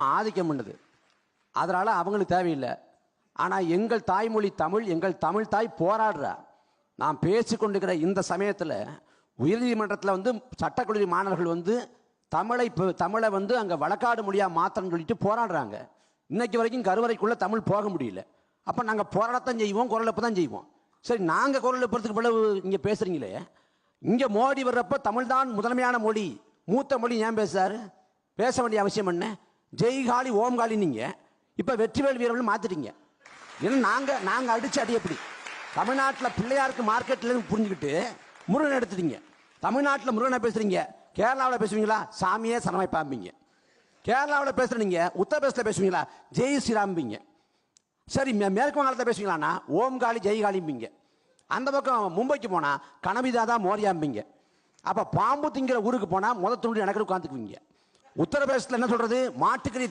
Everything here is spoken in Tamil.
ஆதிக்கம் பண்ணுது. அதனால அவங்களுக்கு தேவையில்லை. ஆனால் எங்கள் தாய்மொழி தமிழ், எங்கள் தமிழ் தாய் போராடுறா. நான் பேசிக்கொண்டிருக்கிற இந்த சமயத்தில் உயர்நீதிமன்றத்தில் வந்து சட்டக்கல்லூரி மாணவர்கள் வந்து தமிழை வந்து அங்கே வழக்காடு மொழியாக மாற்றணும்னு சொல்லிட்டு போராடுறாங்க. இன்னைக்கு வரைக்கும் கருவறைக்குள்ளே தமிழ் போக முடியல. அப்போ நாங்கள் போராடத்தான் செய்வோம், குரல் எழுப்ப தான் செய்வோம். சரி, நாங்கள் குரல் எழுப்புறதுக்கு பிறகு இங்கே பேசுகிறீங்களே, இங்கே மோடி வர்றப்ப தமிழ் தான் முதன்மையான மொழி, மூத்த மொழி ஏன் பேசுறாரு? பேச வேண்டிய அவசியம் என்ன? ஜெய்காலி ஓம்காலி நீங்கள் இப்போ வெற்றிவேல் வீரர்கள் மாற்றிட்டீங்க. ஏன்னா நாங்கள் அடித்து அடி எப்படி தமிழ்நாட்டில் பிள்ளையாருக்கு மார்க்கெட்லேருந்து புரிஞ்சுக்கிட்டு முருகன் எடுத்துட்டீங்க. தமிழ்நாட்டில் முருகனை பேசுகிறீங்க, கேரளாவில் பேசுவீங்களா? சாமியே சனமாய் பாம்பிங்க. கேரளாவில் பேசுகிறீங்க, உத்தரப்பிரதேசத்தில் பேசுவீங்களா? ஜெய் ஸ்ரீராம்பிங்க. சரி, மேற்கு வங்காளத்தில் பேசுவீங்களாண்ணா ஓம்காலி ஜெய்காலிம்பிங்க. அந்த பக்கம் மும்பைக்கு போனால் கனவிதாதா மோரியாம்பிங்க. அப்போ பாம்பு திங்கிற ஊருக்கு போனால் முதல் துண்டு எனக்கு உட்காந்துக்குவீங்க. உத்தரப்பிரதேசத்தில் என்ன சொல்கிறது? மாட்டுக்கறி